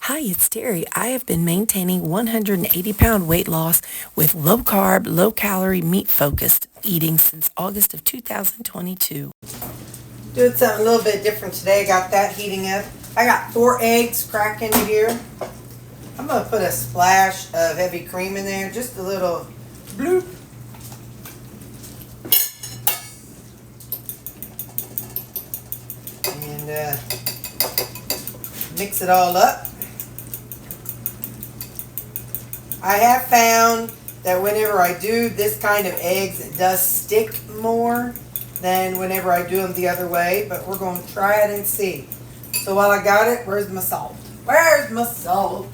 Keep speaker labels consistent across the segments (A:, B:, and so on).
A: Hi, it's Terry. I have been maintaining 180-pound weight loss with low-carb, low-calorie, meat-focused eating since August of 2022.
B: Doing something a little bit different today. Got that heating up. I got 4 eggs cracking in here. I'm going to put a splash of heavy cream in there. Just a little bloop. And mix it all up. I have found that whenever I do this kind of eggs, it does stick more than whenever I do them the other way, but we're going to try it and see. So while I got it, where's my salt? Where's my salt?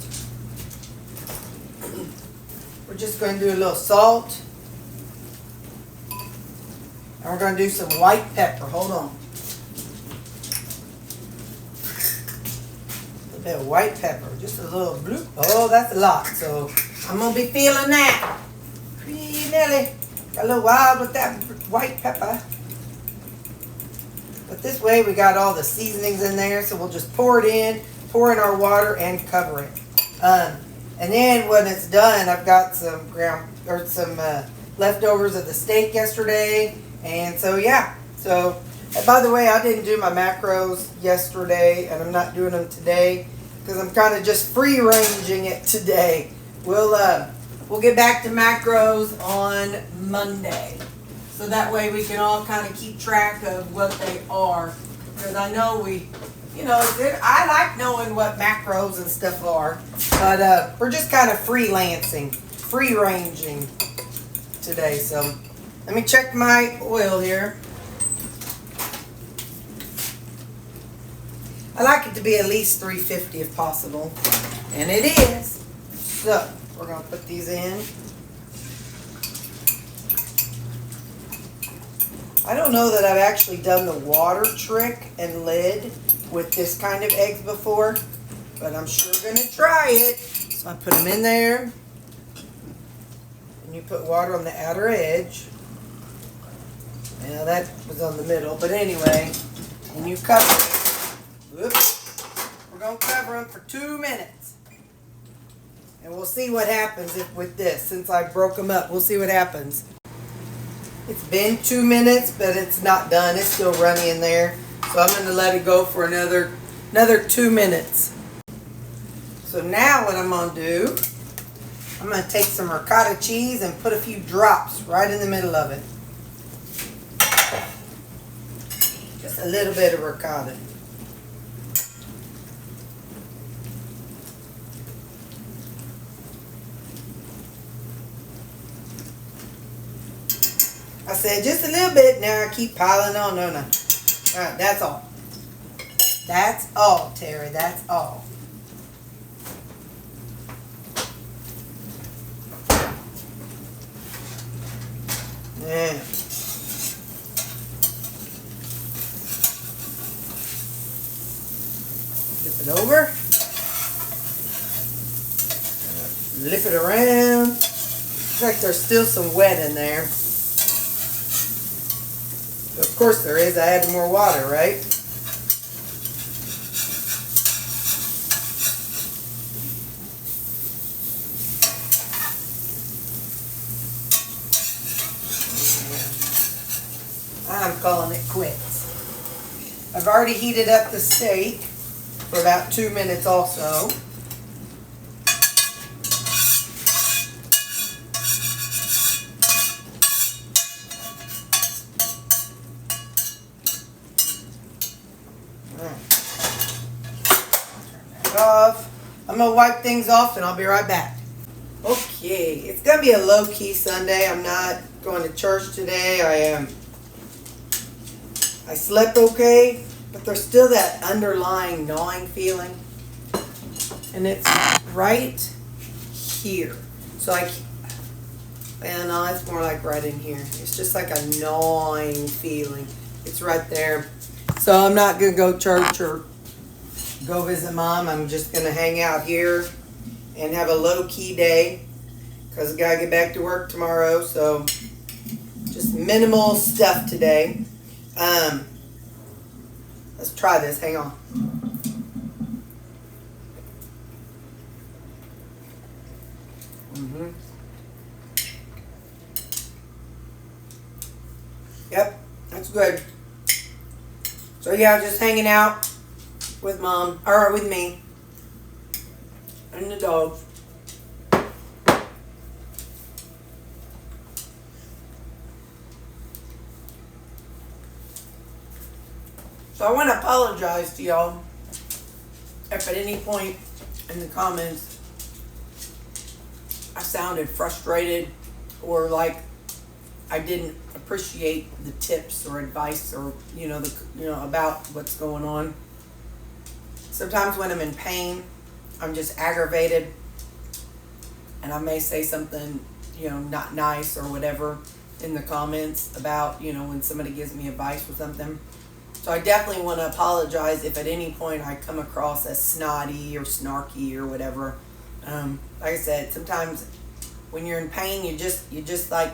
B: We're just going to do a little salt. And we're going to do some white pepper. Hold on. A little bit of white pepper. Just a little bloop. Oh, that's a lot. So I'm going to be feeling that. Pretty Nelly. Got a little wild with that white pepper. But this way we got all the seasonings in there. So we'll just pour in our water and cover it. And then when it's done, I've got some leftovers of the steak yesterday. And so, yeah. So, by the way, I didn't do my macros yesterday, and I'm not doing them today because I'm kind of just free-ranging it today. We'll get back to macros on Monday. So that way we can all kind of keep track of what they are. Because I know I like knowing what macros and stuff are. But we're just kind of freelancing, free-ranging today. So let me check my oil here. I like it to be at least 350 if possible. And it is. So we're going to put these in. I don't know that I've actually done the water trick and lid with this kind of eggs before, but I'm sure going to try it. So I put them in there. And you put water on the outer edge. Now that was on the middle, but anyway, and you cover it. Whoops. We're going to cover them for 2 minutes. And we'll see what happens with this. Since I broke them up, we'll see what happens. It's been 2 minutes, but it's not done. It's still runny in there. So I'm going to let it go for another 2 minutes. So now what I'm going to do, I'm going to take some ricotta cheese and put a few drops right in the middle of it. Just a little bit of ricotta. I said just a little bit. Now I keep piling on. No. All right, that's all. That's all, Terry. That's all. Yeah. Flip it over. Flip it around. Looks like there's still some wet in there. Of course there is. I added more water, right? I'm calling it quits. I've already heated up the steak for about 2 minutes also. Off. I'm going to wipe things off and I'll be right back. Okay, it's going to be a low-key Sunday. I'm not going to church today. I slept okay, but there's still that underlying gnawing feeling. And it's right here. So no, it's more like right in here. It's just like a gnawing feeling. It's right there. So I'm not going to go to church or go visit Mom. I'm just going to hang out here and have a low-key day because I got to get back to work tomorrow. So just minimal stuff today. Let's try this. Hang on. Mm-hmm. Yep, that's good. So yeah, just hanging out with mom, or with me, and the dog. So I want to apologize to y'all if at any point in the comments I sounded frustrated or like I didn't appreciate the tips or advice or about what's going on. Sometimes when I'm in pain, I'm just aggravated and I may say something, not nice or whatever in the comments about, when somebody gives me advice or something. So I definitely want to apologize if at any point I come across as snotty or snarky or whatever. Like I said, sometimes when you're in pain, you just like,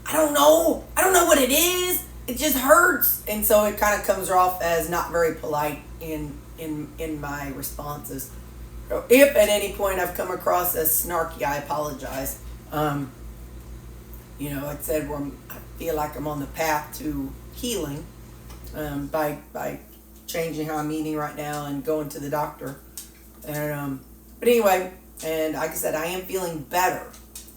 B: I don't know what it is. It just hurts, and so it kind of comes off as not very polite in my responses. So if at any point I've come across as snarky, I apologize. Like I said, I feel like I'm on the path to healing. By changing how I'm eating right now and going to the doctor. And but anyway, and like I said, I am feeling better.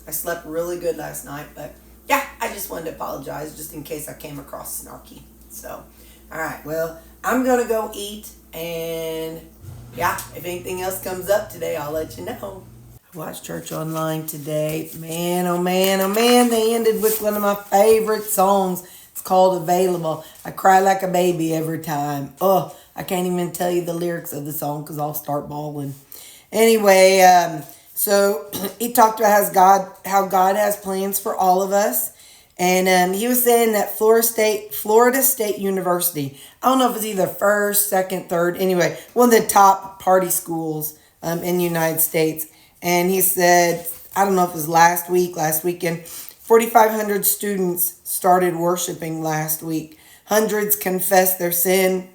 B: I slept really good last night, but yeah, I just wanted to apologize just in case I came across snarky. So, all right, well, I'm gonna go eat, and yeah, if anything else comes up today, I'll let you know. I watched church online today. Man, oh man, oh man, they ended with one of my favorite songs. It's called Available. I cry like a baby every time. Oh, I can't even tell you the lyrics of the song because I'll start bawling. Anyway, so he talked about how God has plans for all of us. And he was saying that Florida State University, I don't know if it's either first, second, third, anyway, one of the top party schools in the United States. And he said, I don't know if it was last weekend, 4,500 students started worshiping last week. Hundreds confessed their sin.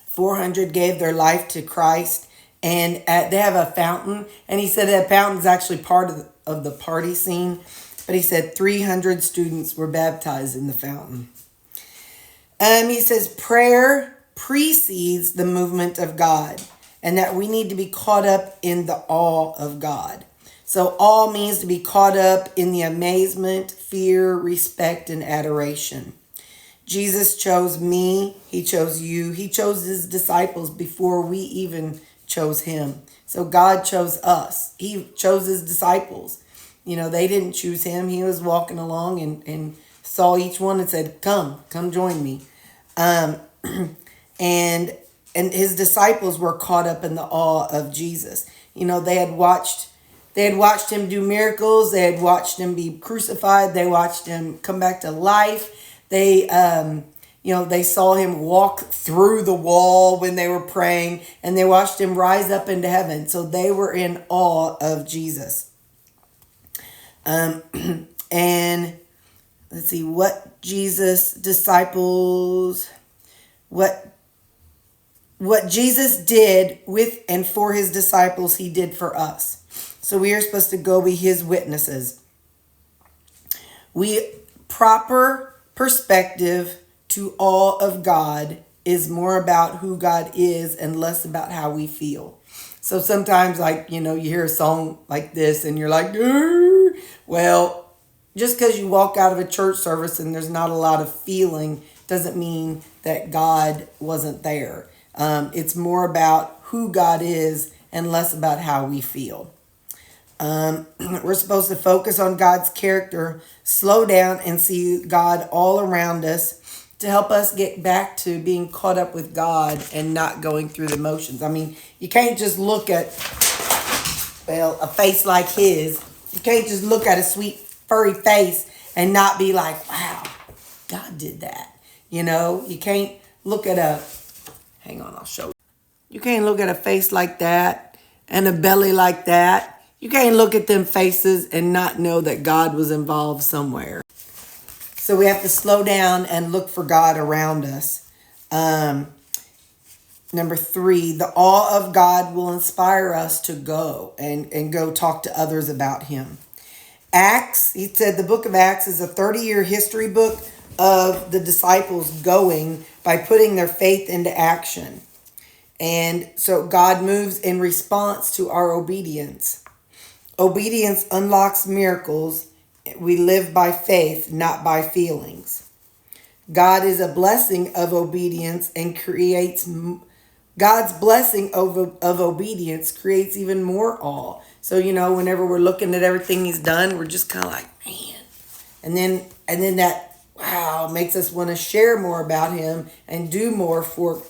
B: 400 gave their life to Christ. And they have a fountain. And he said that fountain is actually part of the party scene. But he said 300 students were baptized in the fountain. He says prayer precedes the movement of God. And that we need to be caught up in the awe of God. So awe means to be caught up in the amazement, fear, respect, and adoration. Jesus chose me. He chose you. He chose his disciples before we even chose him. So God chose us. He chose his disciples. They didn't choose him. He was walking along and saw each one and said, come join me. And his disciples were caught up in the awe of Jesus. They had watched him do miracles. They had watched him be crucified. They watched him come back to life. They saw him walk through the wall when they were praying, and they watched him rise up into heaven. So they were in awe of Jesus. And let's see what Jesus did with and for his disciples, he did for us. So we are supposed to go be his witnesses. Proper perspective to awe of God is more about who God is and less about how we feel. So sometimes, you hear a song like this and you're like, Arr! Well, just because you walk out of a church service and there's not a lot of feeling doesn't mean that God wasn't there. It's more about who God is and less about how we feel. We're supposed to focus on God's character, slow down and see God all around us to help us get back to being caught up with God and not going through the motions. I mean, you can't just look at, a face like his. You can't just look at a sweet furry face and not be like, wow, God did that. You can't look at I'll show you. You can't look at a face like that and a belly like that. You can't look at them faces and not know that God was involved somewhere. So we have to slow down and look for God around us. Number 3, the awe of God will inspire us to go and go talk to others about him. Acts, he said the book of Acts is a 30-year history book of the disciples going by putting their faith into action. And so God moves in response to our obedience. Obedience unlocks miracles. We live by faith, not by feelings. God is a blessing of obedience and creates God's blessing of obedience creates even more awe. So, whenever we're looking at everything he's done, we're just kind of like, man. And then that, wow, makes us want to share more about him and do more for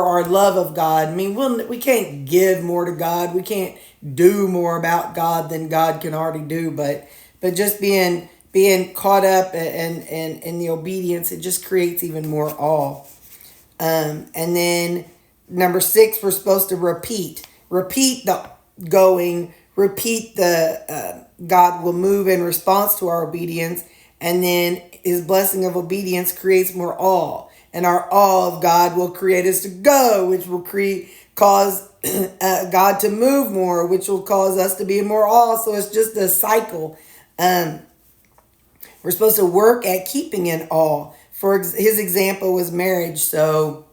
B: our love of God. I mean, we can't give more to God. We can't do more about God than God can already do. But just being caught up in the obedience, it just creates even more awe. And then number 6, we're supposed to repeat the going, repeat the God will move in response to our obedience. And then his blessing of obedience creates more awe. And our awe of God will create us to go, which will cause God to move more, which will cause us to be in more awe. So it's just a cycle. We're supposed to work at keeping in awe. For his example was marriage. So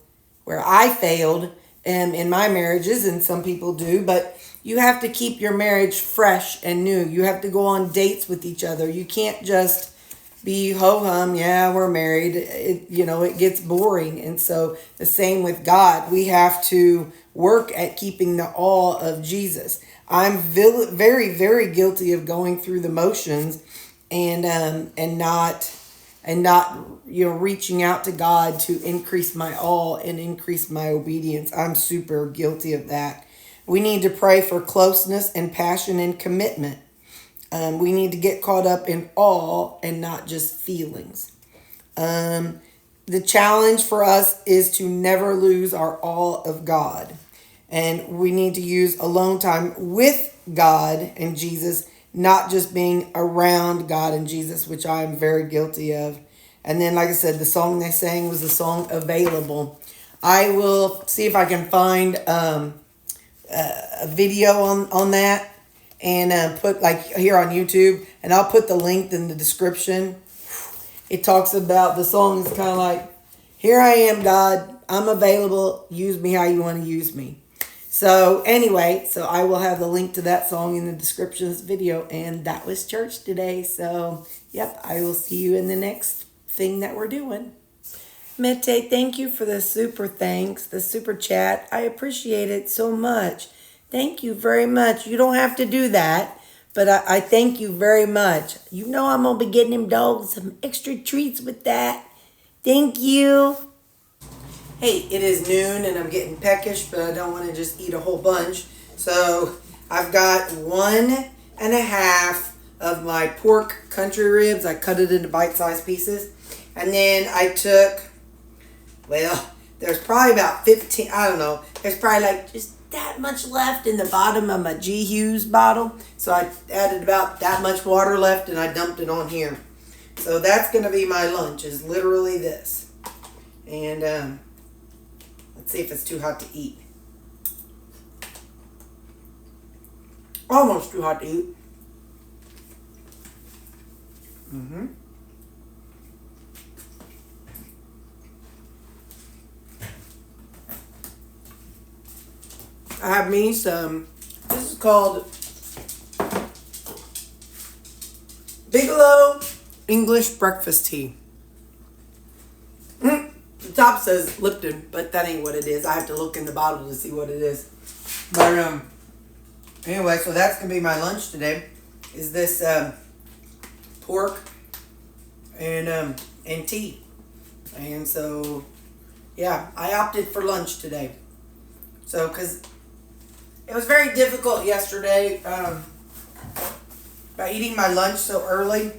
B: where I failed in my marriages, and some people do, but you have to keep your marriage fresh and new. You have to go on dates with each other. You can't just be ho-hum, yeah, we're married. It gets boring. And so the same with God. We have to work at keeping the awe of Jesus. I'm very, very guilty of going through the motions and not reaching out to God to increase my awe and increase my obedience. I'm super guilty of that. We need to pray for closeness and passion and commitment. We need to get caught up in awe and not just feelings. The challenge for us is to never lose our awe of God. And we need to use alone time with God and Jesus, not just being around God and Jesus, which I am very guilty of. And then, like I said, the song they sang was the song Available. I will see if I can find a video on that and put here on YouTube, and I'll put the link in the description. It talks about the song is kind of like, here I am, God, I'm available, use me how you want to use me. So anyway, so I will have the link to that song in the description of this video, and that was church today. So yep, I will see you in the next thing that we're doing. Mete, thank you for the super thanks, the super chat. I appreciate it so much. Thank you very much. You don't have to do that, but I thank you very much. I'm going to be getting them dogs some extra treats with that. Thank you. Hey, it is noon and I'm getting peckish, but I don't want to just eat a whole bunch. So I've got 1.5 of my pork country ribs. I cut it into bite-sized pieces. And then I took, there's probably about 15, I don't know. There's probably just that much left in the bottom of my G. Hughes bottle. So I added about that much water left and I dumped it on here. So that's going to be my lunch, is literally this. And let's see if it's too hot to eat. Almost too hot to eat. I have me some, this is called Bigelow English Breakfast Tea. The top says Lipton, but that ain't what it is. I have to look in the bottle to see what it is. But anyway, so that's going to be my lunch today, is this pork and tea. And so, yeah, I opted for lunch today. So, because it was very difficult yesterday by eating my lunch so early,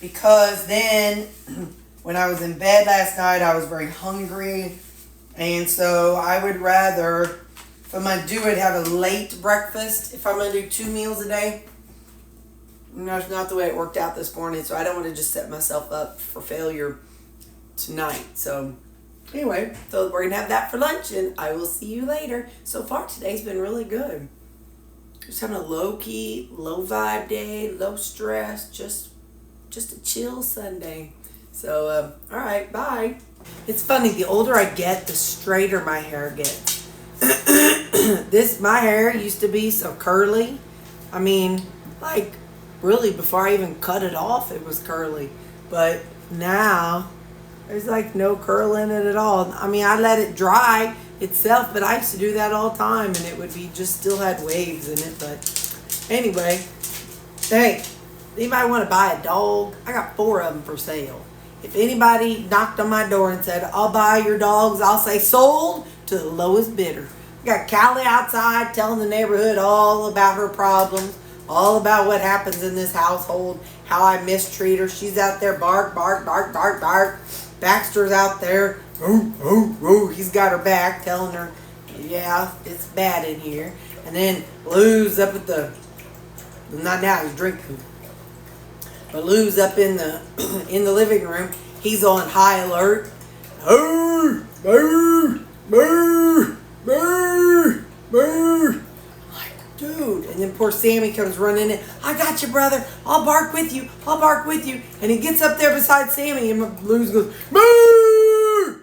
B: because then when I was in bed last night, I was very hungry, and so I would rather, if I'm going to do it, have a late breakfast. If I'm going to do 2 meals a day, it's not the way it worked out this morning, so I don't want to just set myself up for failure
A: tonight. So anyway, so we're gonna have that for lunch, and I will see you later. So far today's been really good. Just having a low key, low vibe day, low stress, just a chill Sunday. So all right, bye. It's funny, the older I get, the straighter my hair gets. My hair used to be so curly. I mean, like, really, before I even cut it off, it was curly. But now, there's like no curl in it at all. I mean, I let it dry itself, but I used to do that all the time, and it would be just still had waves in it. But anyway, hey, anybody want to buy a dog? I got 4 of them for sale. If anybody knocked on my door and said, I'll buy your dogs, I'll say sold to the lowest bidder. I got Callie outside telling the neighborhood all about her problems, all about what happens in this household, how I mistreat her. She's out there bark, bark, bark, bark, bark. Baxter's out there, oh, oh, oh. He's got her back, telling her, yeah, it's bad in here. And then Lou's up at not now, he's drinking. But Lou's up in the living room. He's on high alert. Oh, brr, brr, brr, brr. Like, dude. And then poor Sammy comes running in. I got you, brother. I'll bark with you. I'll bark with you. And he gets up there beside Sammy, and Lou's goes, brr.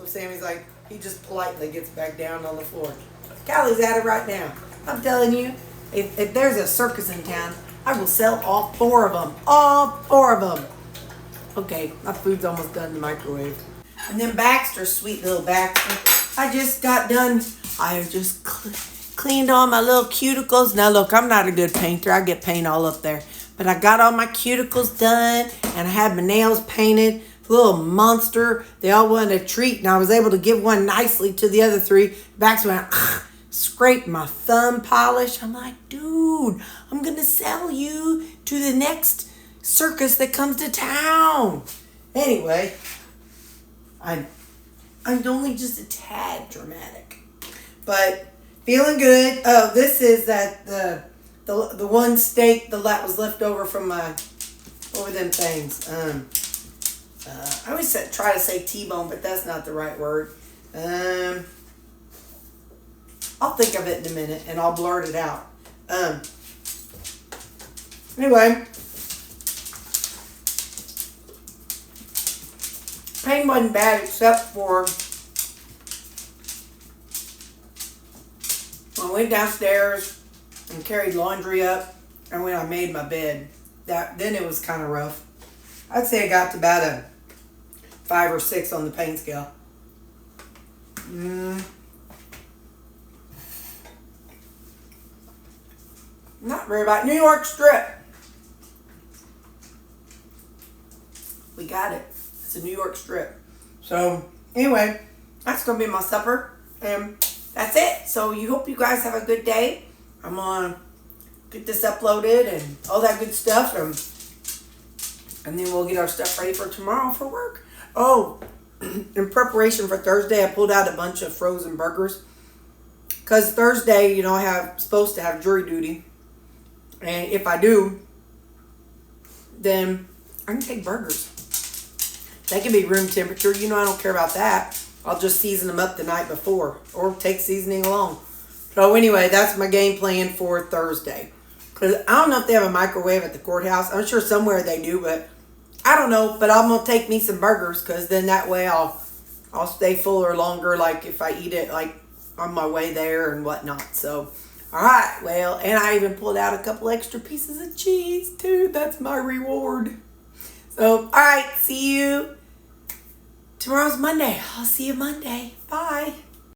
A: Sammy's like, he just politely gets back down on the floor. Callie's at it right now. I'm telling you. If there's a circus in town, I will sell all 4 of them. All 4 of them. Okay, my food's almost done in the microwave. And then Baxter, sweet little Baxter. I just got done. I just cleaned all my little cuticles. Now look, I'm not a good painter. I get paint all up there. But I got all my cuticles done, and I had my nails painted. Little monster. They all wanted a treat, and I was able to give one nicely to the other 3. Baxter went, scrape my thumb polish. I'm like, dude, I'm gonna sell you to the next circus that comes to town. Anyway, I'm only just a tad dramatic, but feeling good. Oh, this is that the one steak that was left over from over them things. I always try to say T-bone, but that's not the right word. I'll think of it in a minute, and I'll blurt it out. Anyway, pain wasn't bad except for I went downstairs and carried laundry up, and when I made my bed, then it was kind of rough. I'd say I got to about a 5 or 6 on the pain scale. Not very bad. New York strip. We got it. It's a New York strip. So anyway, that's going to be my supper. And that's it. So hope you guys have a good day. I'm going to get this uploaded and all that good stuff. And then we'll get our stuff ready for tomorrow for work. Oh, in preparation for Thursday, I pulled out a bunch of frozen burgers. Because Thursday, I'm supposed to have jury duty. And if I do, then I can take burgers. They can be room temperature. I don't care about that. I'll just season them up the night before or take seasoning along. So anyway, that's my game plan for Thursday. Because I don't know if they have a microwave at the courthouse. I'm sure somewhere they do, but I don't know. But I'm going to take me some burgers because then that way I'll stay fuller longer, like if I eat it like on my way there and whatnot. So all right, well, and I even pulled out a couple extra pieces of cheese, too. That's my reward. So, all right, see you. Tomorrow's Monday. I'll see you Monday. Bye.